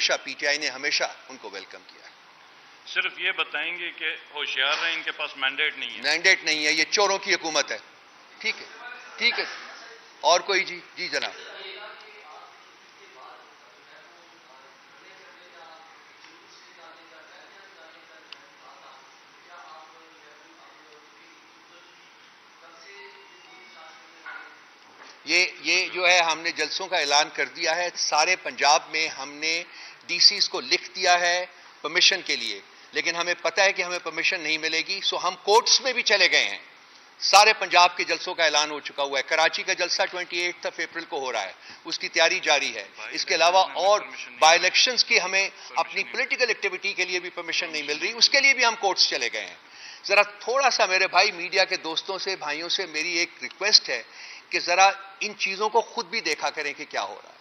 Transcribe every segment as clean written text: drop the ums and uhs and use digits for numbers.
हमेशा पीटीआई ने हमेशा उनको वेलकम किया है। सिर्फ ये बताएंगे कि होशियार हैं, इनके पास मैंडेट नहीं है। मैंडेट नहीं है, ये चोरों की हुकूमत है। ठीक है, ठीक है। और कोई? जी जी जनाब। ये जो है हमने जलसों का ऐलान कर दिया है सारे पंजाब में। हमने डीसीज को लिख दिया है परमिशन के लिए, लेकिन हमें पता है कि हमें परमिशन नहीं मिलेगी, सो हम कोर्ट्स में भी चले गए हैं। सारे पंजाब के जलसों का ऐलान हो चुका हुआ है। कराची का जलसा 28 अप्रैल को हो रहा है, उसकी तैयारी जारी है। इसके अलावा और बाई इलेक्शंस की हमें अपनी पॉलिटिकल एक्टिविटी के लिए भी परमिशन नहीं मिल रही, उसके लिए भी हम कोर्ट्स चले गए हैं। जरा थोड़ा सा मेरे भाई मीडिया के दोस्तों से, भाइयों से मेरी एक रिक्वेस्ट है कि जरा इन चीजों को खुद भी देखा करें कि क्या हो रहा है,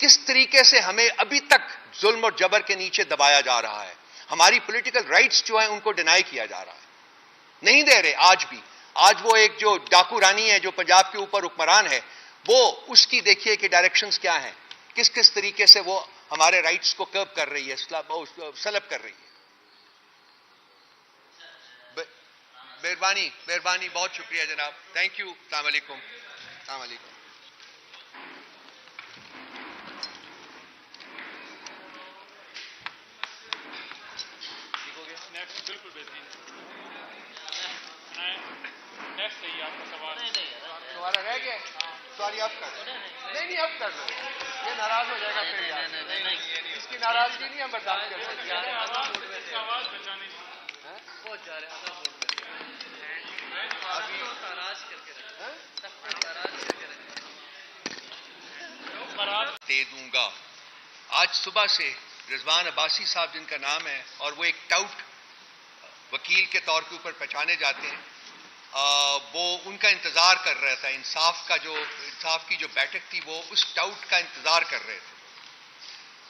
किस तरीके से हमें अभी तक जुल्म और जबर के नीचे दबाया जा रहा है। हमारी पॉलिटिकल राइट्स जो है उनको डिनाई किया जा रहा है, नहीं दे रहे आज भी। आज वो एक जो डाकू रानी है जो पंजाब के ऊपर हुक्मरान है, वो उसकी देखिए कि डायरेक्शंस क्या हैं, किस किस तरीके से वो हमारे राइट्स को कर्ब कर रही है, सलब कर रही है। मेहरबानी मेहरबानी, बहुत शुक्रिया जनाब, थैंक यू। अस्सलाम वालेकुम। अस्सलाम वालेकुम। ठीक हो गया? नेक्स्ट बिल्कुल बेहतरीन। नेक्स्ट है आपका सवाल। तुम्हारा रह गया? सॉरी, अब कर नहीं, अब कर लो, ये नाराज हो जाएगा फिर यार। इसकी नाराजगी नहीं हम बर्दाश्त कर सकते। आवाज बचाने बहुत जा रहे हैं दे दूंगा। आज सुबह से रिजवान अब्बासी साहब जिनका नाम है, और वो एक टाउट वकील के तौर के ऊपर पहचाने जाते हैं, वो उनका इंतजार कर रहा था। इंसाफ की जो बैठक थी वो उस टाउट का इंतजार कर रहे थे।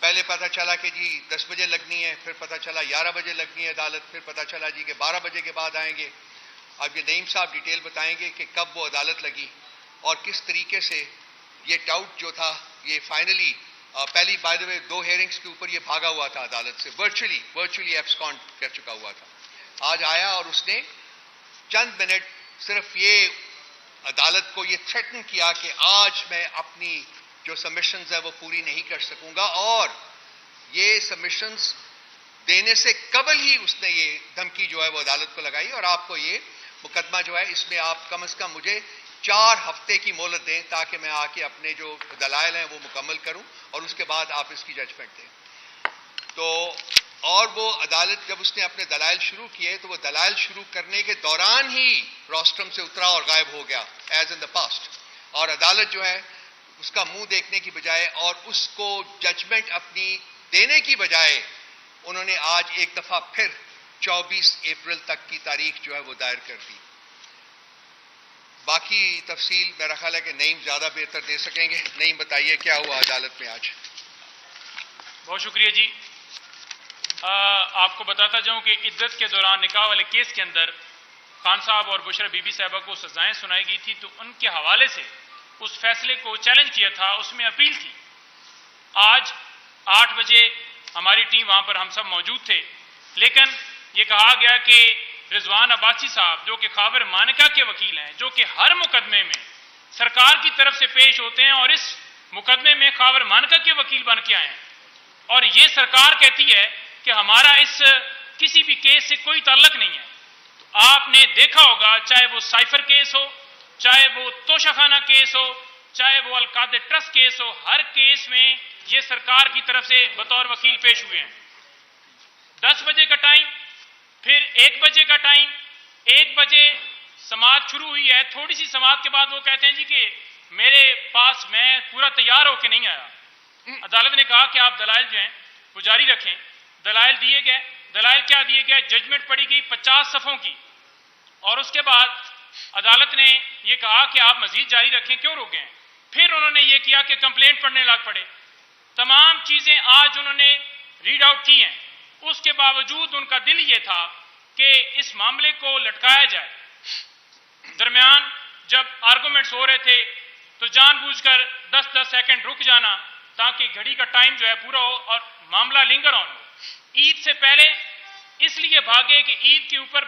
पहले पता चला कि जी 10 बजे लगनी है, फिर पता चला 11 बजे लगनी है अदालत, फिर पता चला जी कि 12 बजे के बाद आएंगे। अब ये नईम साहब डिटेल बताएंगे कि कब वो अदालत लगी और किस तरीके से ये टाउट जो था ये फाइनली पहली बाय द वे 2 हेयरिंग्स के ऊपर ये भागा हुआ था अदालत से, वर्चुअली एब्सकॉन्ड कर चुका हुआ था। आज आया और उसने चंद मिनट सिर्फ ये अदालत को ये थ्रेटन किया कि आज मैं अपनी जो सबमिशंस है वो पूरी नहीं कर सकूंगा, और ये सबमिशंस देने से कबल ही उसने ये धमकी जो है वो अदालत को लगाई। और आपको ये मुकदमा जो है इसमें आप कम से कम मुझे 4 हफ्ते की मोहलत दें ताकि मैं आके अपने जो दलाइल हैं वो मुकम्मल करूं और उसके बाद आप इसकी जजमेंट दें। तो और वो अदालत जब उसने अपने दलाइल शुरू किए तो वो दलाइल शुरू करने के दौरान ही रोस्ट्रम से उतरा और गायब हो गया एज इन द पास्ट। और अदालत जो है उसका मुंह देखने की बजाय और उसको जजमेंट अपनी देने की बजाय उन्होंने आज एक दफा फिर 24 अप्रैल तक की तारीख जो है वो दायर कर दी। बाकी तफसील मेरा ख्याल है कि नईम ज्यादा बेहतर दे सकेंगे। नईम बताइए क्या हुआ अदालत में आज? बहुत शुक्रिया जी। आपको बताता जाऊं कि इद्दत के दौरान निकाह वाले केस के अंदर खान साहब और बुशरा बीबी साहिबा को सजाएं सुनाई गई थी, तो उनके हवाले से उस फैसले को चैलेंज किया था, उसमें अपील थी। आज 8 बजे हमारी टीम वहां पर हम सब मौजूद थे, लेकिन ये कहा गया कि रिजवान अब्बासी साहब जो कि खाबर मानिका के वकील हैं, जो कि हर मुकदमे में सरकार की तरफ से पेश होते हैं और इस मुकदमे में खाबर मानिका के वकील बन के आए हैं, और ये सरकार कहती है कि हमारा इस किसी भी केस से कोई ताल्लुक नहीं है। तो आपने देखा होगा, चाहे वो साइफर केस हो, चाहे वो तोशाखाना केस हो, चाहे वो अलकादे ट्रस्ट केस हो, हर केस में ये सरकार की तरफ से बतौर वकील पेश हुए हैं। 10 बजे का टाइम, फिर 1 बजे का टाइम। 1 बजे समाअत शुरू हुई है, थोड़ी सी समाअत के बाद वो कहते हैं जी कि मेरे पास मैं पूरा तैयार होकर नहीं आया। अदालत ने कहा कि आप दलाइल जो हैं वो जारी रखें। दलाइल दिए गए। दलाइल क्या दिए गए? जजमेंट पढ़ी गई 50 सफ़ों की, और उसके बाद अदालत ने यह कहा कि आप मजीद जारी रखें, क्यों रोक गए? फिर उन्होंने ये किया कि कंप्लेंट पढ़ने लग पड़े। तमाम चीजें आज उन्होंने रीड आउट की हैं, उसके बावजूद उनका दिल ये था कि इस मामले को लटकाया जाए। दरमियान जब आर्गूमेंट्स हो रहे थे तो जानबूझकर 10-10 सेकंड रुक जाना, ताकि घड़ी का टाइम जो है पूरा हो और मामला लिंगर ऑन हो। ईद से पहले इसलिए भागे कि ईद के ऊपर